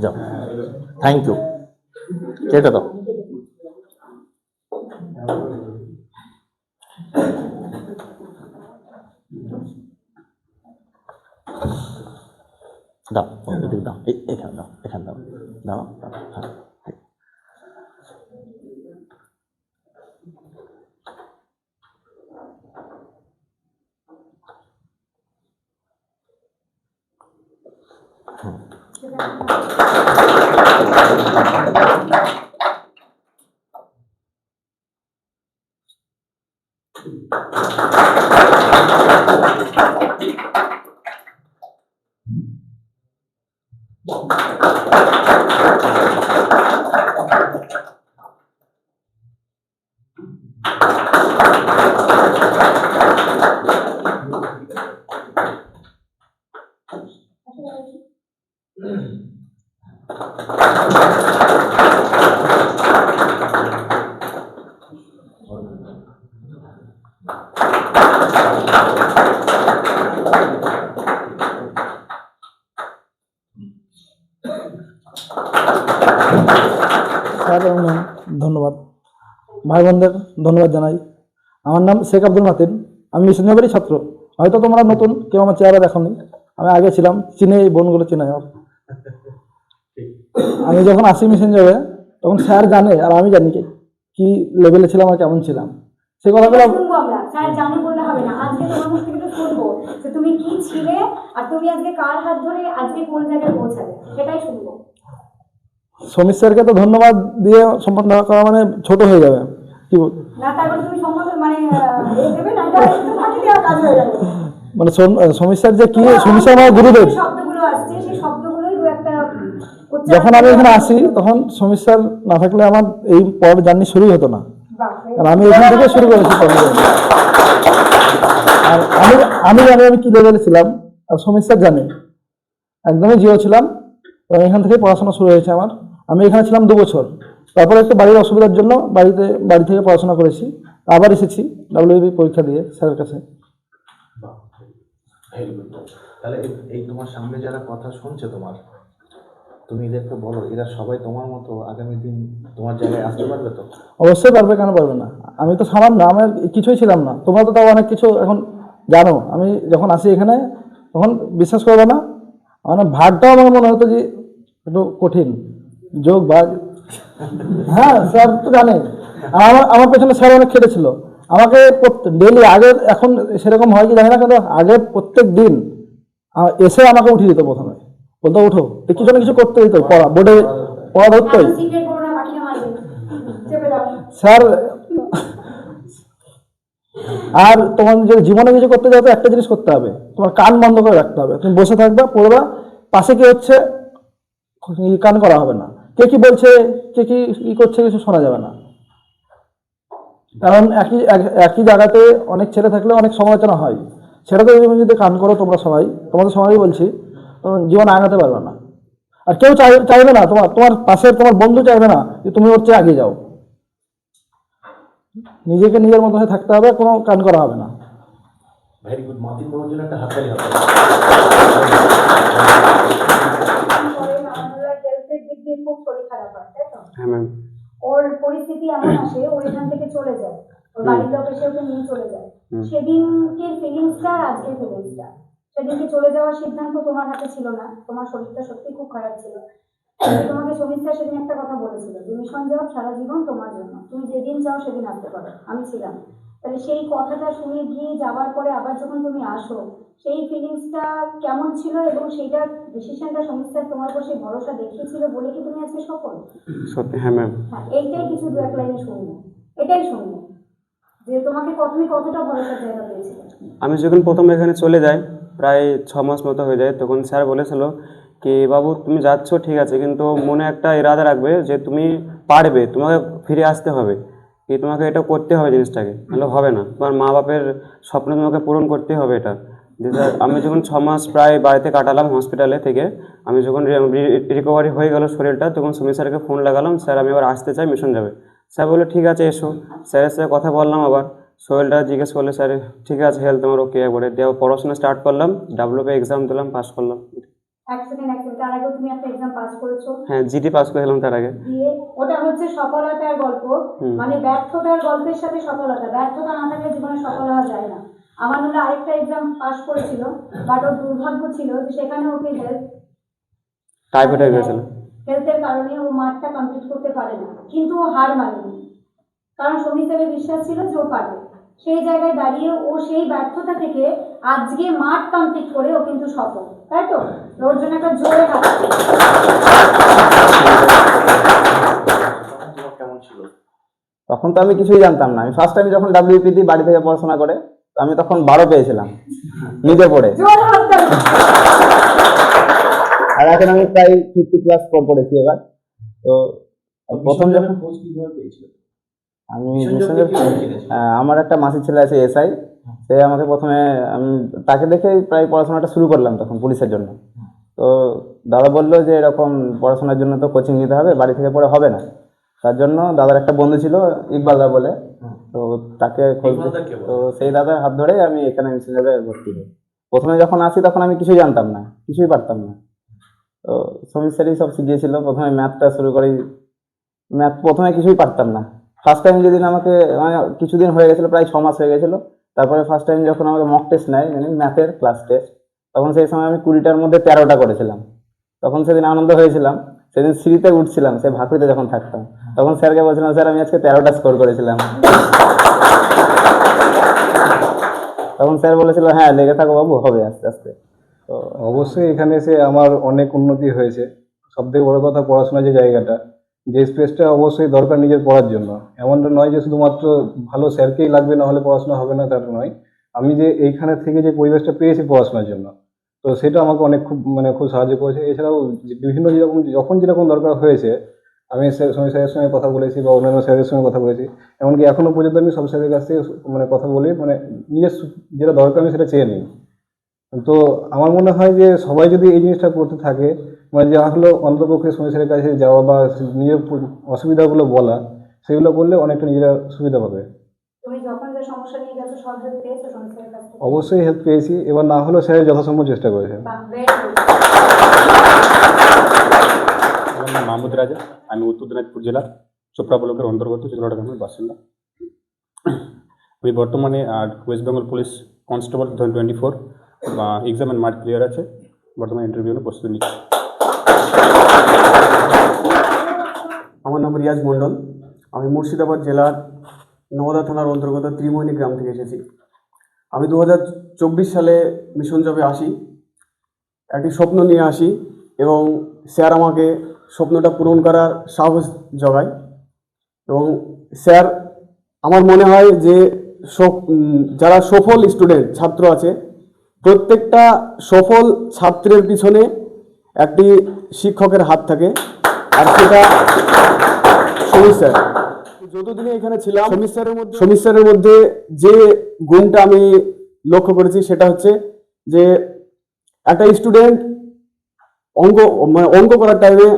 যাও, thank you. কেটে দাও। দাও, এদিকে দাও, এখানে দাও, এখানে দাও, দাও, হ্যাঁ। ধন্যবাদ, ভাই বোনদের ধন্যবাদ জানাই। আমার নাম শেখ আব্দুল মাতিন, আমি মিশনারি ছাত্র। হয়তো তোমরা নতুন, কেউ আমার চেহারা দেখোনি, আমি আগে ছিলাম, চিনে এই বোনগুলো চিনে। আমি যখন আসি মিশন যাবে তখন স্যার জানে আর আমি জানি কি লেভেলে ছিলাম আর কেমন ছিলাম, সে কথাগুলো স্যার জানে বললে হবে না। আজকে তোমার মুখ থেকে তো শুনবো যে তুমি কি ছিলে আর তুমি আজকে কার হাত ধরে আজকে কোন জায়গায় পৌঁছাবে, সেটাই শুনবো। সমীর স্যারকে তো ধন্যবাদ দিয়ে সম্পন্ন করা মানে ছোট হয়ে যাবে, কি বল না, তারপরে তুমি সম্মান মানে দেবে না, এটা ফাঁকি দেওয়া কাজ হয়ে যাবে। মানে সমীর স্যার যে কি, সমীর স্যার আমার গুরুদেব। শব্দগুলো আসছে সেই শব্দগুলোই দু একটা যখন আমি এখানে আসি তখন সমীর স্যার না থাকলে আমার এই পর জার্নি শুরুই হতো না, কারণ আমি এখান থেকে শুরু করেছি। আর আমি জানি আমি কি লেভেলে ছিলাম, আর সমীর স্যার জানে একদমই জিরো ছিলাম। এবং এখান থেকে পড়াশোনা শুরু হয়েছে আমার। আমি এখানে ছিলাম 2 বছর, তারপরে একটু বাড়ির অসুবিধার জন্য বাড়ি থেকে পড়াশোনা করেছি, আবার এসেছি ডাব্লিউবি পরীক্ষা দিয়ে স্যারের কাছে। তাহলে এই তোমার সামনে যারা কথা শুনছে তোমার, তুমি এদেরকে বলো এরা সবাই তোমার মতো আগামী দিন তোমার জায়গায় আসতে পারবে তো? অবশ্যই পারবে, কেন পারবে না। আমি তো সামান্য, আমার কিছুই ছিলাম না, তোমরা তো তাও অনেক কিছু এখন জানো। আমি যখন আসি এখানে তখন বিশ্বাস করবে না, আমার ভাগটাও আমার মনে হতো যে একটু কঠিন, যোগ ভাগ। হ্যাঁ, স্যার তো জানে। আমার পেছনে স্যার অনেক খেটেছিল আমাকে ডেলি। আগে এখন সেরকম হয় কি জানি না, কিন্তু আগে প্রত্যেক দিন এসে আমাকে উঠিয়ে দিত। প্রথমে বলতো উঠো, কিছু না কিছু করতে দিত, বোর্ডে পড়া ধরতোই স্যার। আর তোমার যে জীবনে কিছু করতে যাবে একটা জিনিস করতে হবে, তোমার কান বন্ধ করে রাখতে হবে। তুমি বসে থাকবে, পড়বা, পাশে কি হচ্ছে কান করা হবে না, কে কি বলছে, কে কি করছে কিছু শোনা যাবে না। কারণ একই জায়গাতে অনেক ছেলে থাকলে অনেক সমালোচনা হয়, সেটাতে তুমি যদি কান করো, তোমরা সবাই, তোমাদের সবাই বলছি, জীবন আগাতে পারবে না। আর কেউ চাইবে না, তোমার পাশের তোমার বন্ধু চাইবে না যে তুমি ওর চেয়ে এগিয়ে যাও। নিজেকে নিজের মতো হয়ে থাকতে হবে, কোনো কান করা হবে না। ভেরি গুড, মাতিন বাবুর জন্য একটা হাততালি হবে। ওর পরিস্থিতি এমন আসে, ও এখান থেকে চলে যায়, ওর বাড়ির লোক এসে ওকে নিয়ে চলে যায়। সেদিনকে ফিলিংসটা আর আজকের ফিলিংসটা, সেদিনকে চলে যাওয়ার সিদ্ধান্ত তোমার হাতে ছিল না, তোমার শরীরটা সত্যি খুব খারাপ ছিল। তোমাকে সমীক্ষা সেদিন একটা কথা বলেছিল যে মিশন যাও সারা জীবন তোমার জন্য, তুমি যেদিন চাও সেদিন আসতে পারো। আমি ছিলাম, তাহলে সেই কথাটা শুনে গিয়ে যাওয়ার পরে আবার যখন তুমি আসো, সেই ফিলিংসটা কেমন ছিল এবং সেইটার ডিসিশনটা সমীক্ষা তোমার উপর সেই ভরসা দেখিয়েছিল বলে কি তুমি আজকে সফল? সত্যি, হ্যাঁ ম্যাম। হ্যাঁ, এইটাই কিছু দু এক লাইনে শুনবো, এটাই শুনবো যে তোমাকে তুমি কতটা ভরসার জায়গা পেয়েছিলে। আমি যখন প্রথম এখানে চলে যাই, প্রায় 6 মাস মতো হয়ে যায়, তখন স্যার বলেছিল কি বাবু তুমি যাচ্ছ ঠিক আছে, কিন্তু মনে একটা ইরাদা রাখবে যে তুমি পারবে, তোমাকে ফিরে আসতে হবে, কি তোমাকে এটা করতে হবে জিনিসটাকে, নাহলে হবে না, তোমার মা বাপের স্বপ্ন তোমাকে পূরণ করতে হবে এটা। আমি যখন 6 মাস প্রায় বাড়িতে কাটালাম হসপিটালে থেকে, আমি যখন রিকভারি হয়ে গেল শরীরটা, তখন সুমিত স্যারকে ফোন লাগালাম, স্যার আমি আবার আসতে চাই, মিশন যাবে। স্যার বললো ঠিক আছে এসো। স্যারের সাথে কথা বললাম, আবার শরীরটা জিজ্ঞেস করলে, স্যার ঠিক আছে হেলথ তোমার ওকে, একবারে দিয়ে পড়াশোনা স্টার্ট করলাম, ডাব্লিউপি এক্সাম দিলাম, পাস করলাম। অ্যাক্সিডেন্ট তার আগেও তুমি একটা এক্সাম পাস করেছো। হ্যাঁ, জিডি পাস করেছিলাম তার আগে। দিয়ে ওটা হচ্ছে সফলতার গল্প, মানে ব্যর্থতার গল্পের সাথে সফলতা, ব্যর্থতা না থাকলে জীবনে সফল হওয়া যায় না। আমার হলো আরেকটা এক্সাম পাস করেছিল, বাট ওর দুর্ভাগ্য ছিল যে সেখানে ওকে টাইফয়েড হয়ে গেছিল। হেলথের কারণে ও মাঠটা কমপ্লিট করতে পারে না, কিন্তু ও হার মানেনি, কারণ সমীর স্যারের বিশ্বাস ছিল যে ও পারবে। সেই জায়গায় দাঁড়িয়ে ও সেই ব্যর্থতা থেকে আজকে মাঠ কমপ্লিট করে ও কিন্তু সফল, তাই তো? ওর জন্য একটা জোরে হাত। তোমার কেমন ছিল? তখন তো আমি কিছুই জানতাম না। আমি ফার্স্ট টাইম যখন WPT বাড়ি থেকে পড়াশোনা করে, তো আমি তখন 12 পেয়েছিলাম নিজে পড়ে, জোরে হাত দাও। আর এখন আমি প্রায় 50+ স্কোর করেছি এবার। তো প্রথম যখন খোঁজ কিভাবে পেয়েছিল? আমি মিশনজোগে কি খোঁজ কিনেছিল? আমার একটা মাসির ছেলে আছে SI, সে আমাকে প্রথমে, আমি তাকে দেখে প্রায় পড়াশোনাটা শুরু করলাম তখন পুলিশের জন্য। তো দাদা বললো যে এরকম পড়াশোনার জন্য তো কোচিং নিতে হবে, বাড়ি থেকে পড়ে হবে না। তার জন্য দাদার একটা বন্ধু ছিল ইকবাল দা বলে, তো তাকে খোঁজ ইকবাল দা কে বলে? তো সেই দাদার হাত ধরে আমি এখানে মিশনজোগে ভর্তি হই। প্রথমে যখন আসি তখন আমি কিছুই জানতাম না, কিছুই পারতাম না। তো সমীর স্যারই সব শিখিয়েছিল। প্রথমে ম্যাথটা শুরু করি, ম্যাথ প্রথমে কিছুই পারতাম না। ফার্স্ট টাইম যেদিন আমাকে, মানে কিছুদিন হয়ে গেছিলো, প্রায় 6 মাস হয়ে গেছিলো, তারপরে ফার্স্ট টাইম যখন আমাকে মক টেস্ট নেয়, মানে ম্যাথের ক্লাস টেস্ট, তখন সেই সময় আমি 20টার মধ্যে 13টা করেছিলাম। তখন সেদিন আনন্দ হয়েছিলাম। সেদিন সিঁড়িতে উঠছিলাম, সে ভাকুরিতে যখন থাকতাম, তখন স্যারকে বলছিলাম, স্যার আমি আজকে 13টা স্কোর করেছিলাম। তখন স্যার বলেছিল, হ্যাঁ লেগে থাকো বাবু, হবে আস্তে আস্তে। তো অবশ্যই এখানে এসে আমার অনেক উন্নতি হয়েছে। সবথেকে বড় কথা, পড়াশোনার যে জায়গাটা, যে স্পেসটা অবশ্যই দরকার নিজের পড়ার জন্য, এমনটা নয় যে শুধুমাত্র ভালো স্যারকেই লাগবে না হলে পড়াশোনা হবে না, তার নয়। আমি যে এইখানে থেকে যে পরিবেশটা পেয়েছি পড়াশোনার জন্য, তো সেটা আমাকে অনেক খুব সাহায্য করেছে। এছাড়াও বিভিন্ন যখন যেরকম দরকার হয়েছে, আমি সমীর স্যারের সঙ্গে কথা বলেছি বা অন্যান্য স্যারের সঙ্গে কথা বলেছি। এমনকি এখনো পর্যন্ত আমি সব স্যারের কাছ থেকে কথা বলি, নিজের যেটা দরকার আমি সেটা চেয়ে নিই। তো আমার মনে হয় যে সবাই যদি এই জিনিসটা করতে থাকে, যা হলো অন্ততপক্ষে সমীর স্যারের কাছে যাওয়া বা নিজের অসুবিধাগুলো বলা, সেগুলো করলে অনেকটা নিজেরা সুবিধা পাবে। তুমি যখন যে সমস্যা নিয়ে গেছো সব হেল্প পেয়েছো সমীর স্যারের কাছ থেকে? অবশ্যই হেল্প পেয়েছি, এবার না হলেও স্যারের যথাসম্ভব চেষ্টা করেছেন। বাহ, very good। আমার নাম মাহমুদ রাজা, আমি উত্তর দিনাজপুর জেলার চোপড়া ব্লকের অন্তর্গত চিত্রলাটা গ্রামের বাসিন্দা। আমি বর্তমানে West Bengal police constable 2024 exam and mark clear আছে, বর্তমানে ইন্টারভিউ প্রস্তুতি নিচ্ছি। আমার নাম রিয়াজ মণ্ডল, আমি মুর্শিদাবাদ জেলার নওদা থানার অন্তর্গত ত্রিমোহিনী গ্রাম থেকে এসেছি। আমি 2024 সালে মিশন জবে আসি, একটি স্বপ্ন নিয়ে আসি এবং স্যার আমাকে স্বপ্নটা পূরণ করার সাহস জোগায়। এবং স্যার, আমার মনে হয় যে যারা সফল স্টুডেন্ট ছাত্র আছে, প্রত্যেকটা সফল ছাত্রের পিছনে একটি শিক্ষকের হাত থাকে, আর সেটা সমীর স্যার। যতদিনে এখানে ছিলাম, সমীর স্যারের মধ্যে যে গুণটা আমি লক্ষ্য করেছি সেটা হচ্ছে যে একটা স্টুডেন্ট অঙ্ক করার টাইমে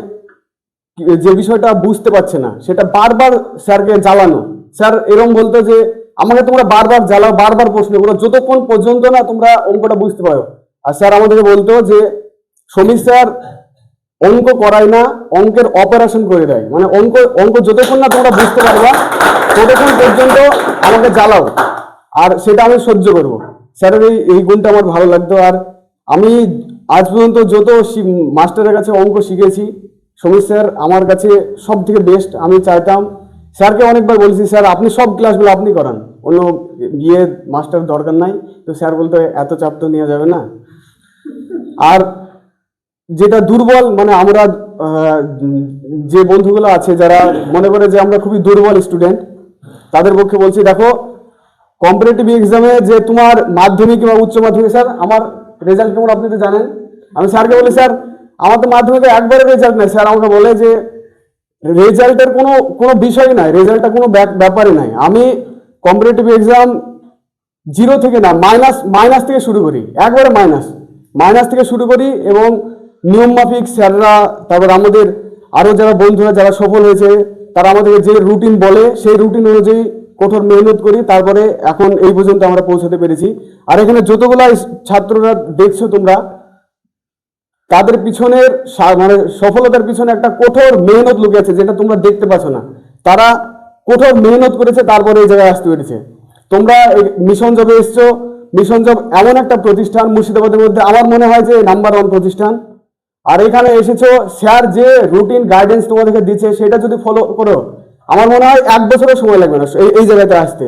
যে বিষয়টা বুঝতে পারছে না, সেটা বারবার স্যারকে জ্বালানো। স্যার এরকম বলতো যে আমাকে তোমরা বারবার জ্বালাও, বারবার প্রশ্ন করো, যতক্ষণ পর্যন্ত না তোমরা অঙ্কটা বুঝতে পারো। আর স্যার আমাদেরকে বলতো যে সমীর স্যার অঙ্ক করায় না, অঙ্কের অপারেশন করে দেয়, মানে অঙ্ক যতক্ষণ না তোমরা বুঝতে পারবা ততক্ষণ পর্যন্ত আমাকে জ্বালাও, আর সেটা আমি সহ্য করবো। স্যারের এই গুণটা আমার ভালো লাগতো। আর আমি আজ পর্যন্ত যত মাস্টারের কাছে অঙ্ক শিখেছি, সমীর স্যার আমার কাছে সব থেকে বেস্ট। আমি চাইতাম, স্যারকে অনেকবার বলছি, স্যার আপনি সব ক্লাসগুলো আপনি করান, অন্য গিয়ে মাস্টার দরকার নাই। তো স্যার বলতো এত চাপ তো নেওয়া যাবে না। আর যেটা দুর্বল, মানে আমরা যে বন্ধুগুলো আছে যারা মনে করে যে আমরা খুবই দুর্বল স্টুডেন্ট, তাদের পক্ষে বলছি, দেখো কম্পিটিটিভ এক্সামে যে তোমার মাধ্যমিক কিংবা উচ্চ মাধ্যমিক, স্যার আমার রেজাল্ট কেমন আপনি তো জানেন। আমি স্যারকে বলি, স্যার আমার তো মাধ্যমিকে একবারে রেজাল্ট নাই। স্যার আমাকে বলে যে রেজাল্টের কোনো বিষয় নাই, রেজাল্টটা কোনো ব্যাপারই নাই। আমি কম্পিটিটিভ এক্সাম 0 থেকে না, মাইনাস থেকে শুরু করি, একবারে মাইনাস থেকে শুরু করি। এবং নিয়ম মাফিক স্যাররা, তারপর আমাদের আরও যারা বন্ধুরা যারা সফল হয়েছে, তারা আমাদেরকে যে রুটিন বলে সেই রুটিন অনুযায়ী কঠোর মেহনত করি, তারপরে এখন এই পর্যন্ত আমরা পৌঁছাতে পেরেছি। আর এখানে যতগুলা ছাত্ররা দেখছো তোমরা, তাদের পিছনের মানে সফলতার পিছনে একটা কঠোর মেহনত লুকিয়ে আছে, যেটা তোমরা দেখতে পাচ্ছ না। তারা কঠোর মেহনত করেছে, তারপরে এই জায়গায় আসতে পেরেছে। তোমরা এই মিশন জবে এসছো। মিশন জব এমন একটা প্রতিষ্ঠান মুর্শিদাবাদের মধ্যে আমার মনে হয় যে নাম্বার 1 প্রতিষ্ঠান। আর এখানে এসেছো, স্যার যে রুটিন গাইডেন্স তোমাদেরকে দিচ্ছে সেটা যদি ফলো করো, আমার মনে হয় 1 বছরের সময় লাগবে না এই জায়গাতে আসতে।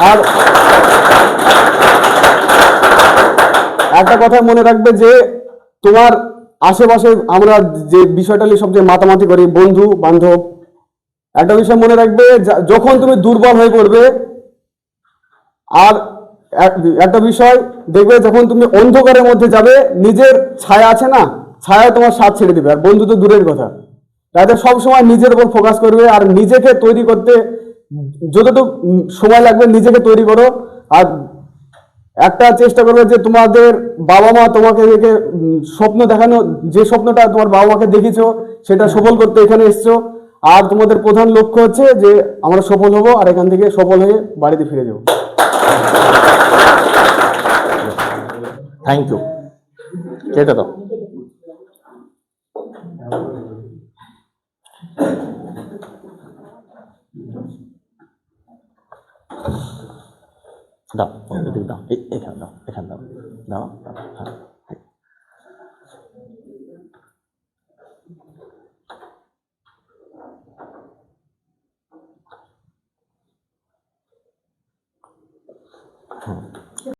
আর একটা কথা মনে রাখবে যে তোমার আশেপাশে আমরা যে বিষয়টা নিয়ে সবচেয়ে মাতামাতি করি, বন্ধু বান্ধব, একটা বিষয় মনে রাখবে, যখন তুমি দুর্বল হয়ে পড়বে, আর একটা বিষয় দেখবে, যখন তুমি অন্ধকারের মধ্যে যাবে, নিজের ছায়া আছে না, ছায়া তোমার সাথ ছেড়ে দিবে। আর বন্ধু তো দূরের কথা। তাদের সবসময় নিজের উপর ফোকাস করবে, আর নিজেকে তৈরি করতে যতটুকু সময় লাগবে নিজেকে তৈরি করো। আর একটা চেষ্টা করবে যে তোমাদের বাবা মা তোমাকে দেখে স্বপ্ন দেখানো, যে স্বপ্নটা তোমার বাবা মাকে দেখিয়েছো সেটা সফল করতে এখানে এসছো। আর তোমাদের প্রধান লক্ষ্য হচ্ছে যে আমরা সফল হব, আর এখান থেকে সফল হয়ে বাড়িতে ফিরে যাবো। Thank you. কেটে দাও। দাও, এদিকে দাও, এখানে দাও, এখানে দাও, দাও, হ্যাঁ। হুম।